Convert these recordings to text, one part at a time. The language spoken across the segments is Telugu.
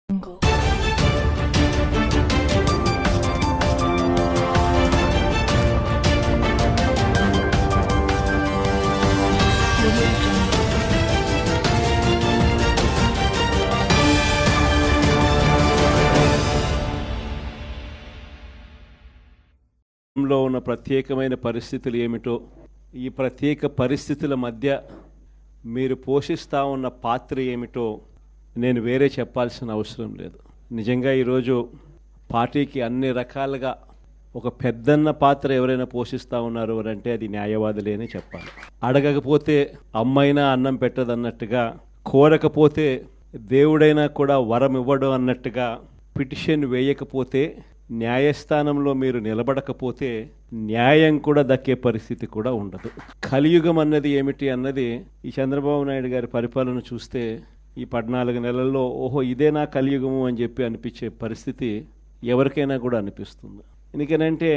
లో ఉన్న ప్రత్యేకమైన పరిస్థితులు ఏమిటో, ఈ ప్రత్యేక పరిస్థితుల మధ్య మీరు పోషిస్తూ ఉన్న పాత్ర ఏమిటో నేను వేరే చెప్పాల్సిన అవసరం లేదు. నిజంగా ఈరోజు పార్టీకి అన్ని రకాలుగా ఒక పెద్దన్న పాత్ర ఎవరైనా పోషిస్తూ ఉన్నారు అంటే అది న్యాయవాదులే అని చెప్పాలి. అడగకపోతే అమ్మైనా అన్నం పెట్టదన్నట్టుగా, కోరకపోతే దేవుడైనా కూడా వరం ఇవ్వడం అన్నట్టుగా, పిటిషన్ వేయకపోతే న్యాయస్థానంలో మీరు నిలబడకపోతే న్యాయం కూడా దక్కే పరిస్థితి కూడా ఉండదు. కలియుగం అన్నది ఏమిటి అన్నది ఈ చంద్రబాబు నాయుడు గారి పరిపాలన చూస్తే ఈ 14 నెలల్లో ఓహో ఇదేనా కలియుగము అని చెప్పి అనిపించే పరిస్థితి ఎవరికైనా కూడా అనిపిస్తుంది. ఎందుకనంటే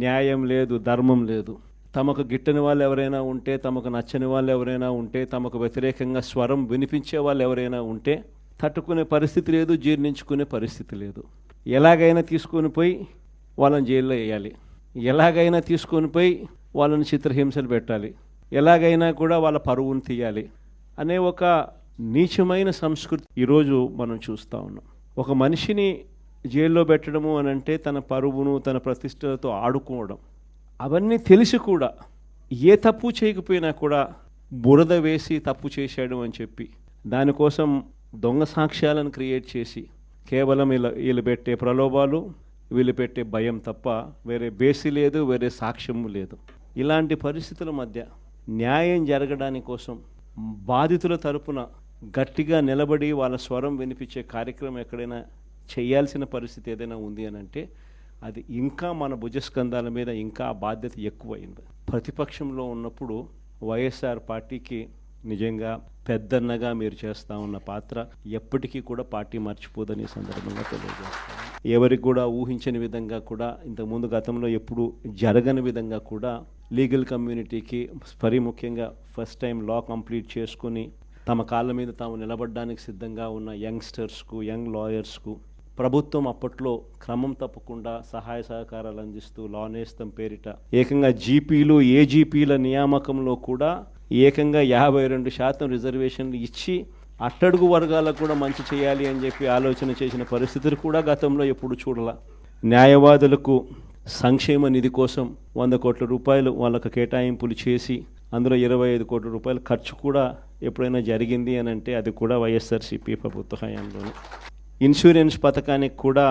న్యాయం లేదు, ధర్మం లేదు. తమకు గిట్టని వాళ్ళు ఎవరైనా ఉంటే, తమకు నచ్చని వాళ్ళు ఎవరైనా ఉంటే, తమకు వ్యతిరేకంగా స్వరం వినిపించే వాళ్ళు ఎవరైనా ఉంటే తట్టుకునే పరిస్థితి లేదు, జీర్ణించుకునే పరిస్థితి లేదు. ఎలాగైనా తీసుకొని పోయి వాళ్ళని జైల్లో వేయాలి, ఎలాగైనా తీసుకొని పోయి వాళ్ళని చిత్రహింసలు పెట్టాలి, ఎలాగైనా కూడా వాళ్ళ పరువును తీయాలి అనే ఒక నీచమైన సంస్కృతి ఈరోజు మనం చూస్తూ ఉన్నాం. ఒక మనిషిని జైల్లో పెట్టడము అని అంటే తన పరువును, తన ప్రతిష్టలతో ఆడుకోవడం. అవన్నీ తెలిసి కూడా ఏ తప్పు చేయకపోయినా కూడా బురద వేసి తప్పు చేశాడు అని చెప్పి దానికోసం దొంగ సాక్ష్యాలను క్రియేట్ చేసి కేవలం వీళ్ళు పెట్టే ప్రలోభాలు, వీళ్ళు పెట్టే భయం తప్ప వేరే బేసి లేదు, వేరే సాక్ష్యము లేదు. ఇలాంటి పరిస్థితుల మధ్య న్యాయం జరగడానికి కోసం బాధితుల తరపున గట్టిగా నిలబడి వాళ్ళ స్వరం వినిపించే కార్యక్రమం ఎక్కడైనా చేయాల్సిన పరిస్థితి ఏదైనా ఉంది అని అంటే అది ఇంకా మన భుజస్కంధాల మీద ఇంకా ఆ బాధ్యత ఎక్కువైంది. ప్రతిపక్షంలో ఉన్నప్పుడు వైఎస్ఆర్ పార్టీకి నిజంగా పెద్దన్నగా మీరు చేస్తూ ఉన్న పాత్ర ఎప్పటికీ కూడా పార్టీ మర్చిపోదని సందర్భంగా తెలియజేస్తాను. ఎవరికి కూడా ఊహించని విధంగా కూడా, ఇంతకుముందు గతంలో ఎప్పుడు జరగని విధంగా కూడా లీగల్ కమ్యూనిటీకి, మరీ ముఖ్యంగా ఫస్ట్ టైం లా కంప్లీట్ చేసుకుని తమ కాళ్ళ మీద తాము నిలబడడానికి సిద్ధంగా ఉన్న యంగ్స్టర్స్కు, యంగ్ లాయర్స్కు ప్రభుత్వం అప్పట్లో క్రమం తప్పకుండా సహాయ సహకారాలు అందిస్తూ లా నేస్తం పేరిట ఏకంగా జీపీలు, ఏజీపీల నియామకంలో కూడా ఏకంగా 52% రిజర్వేషన్లు ఇచ్చి అట్టడుగు వర్గాలకు కూడా మంచి చేయాలి అని చెప్పి ఆలోచన చేసిన పరిస్థితులు కూడా గతంలో ఎప్పుడు చూడాల. న్యాయవాదులకు సంక్షేమ నిధి కోసం 100 కోట్ల రూపాయలు వాళ్ళకు కేటాయింపులు చేసి అందులో 25 కోట్ల రూపాయలు ఖర్చు కూడా ఎప్పుడైనా జరిగింది అని అంటే అది కూడా వైఎస్ఆర్సీపీ ప్రభుత్వ హయాంలోనే. ఇన్సూరెన్స్ పథకానికి కూడా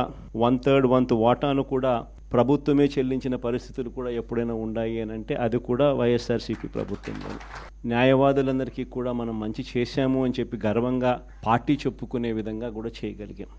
1/3 వంతు వాటాను కూడా ప్రభుత్వమే చెల్లించిన పరిస్థితులు కూడా ఎప్పుడైనా ఉన్నాయి అని అంటే అది కూడా వైఎస్ఆర్సీపీ ప్రభుత్వంలో. న్యాయవాదులందరికీ కూడా మనం మంచి చేశాము అని చెప్పి గర్వంగా పార్టీ చెప్పుకునే విధంగా కూడా చేయగలిగాం.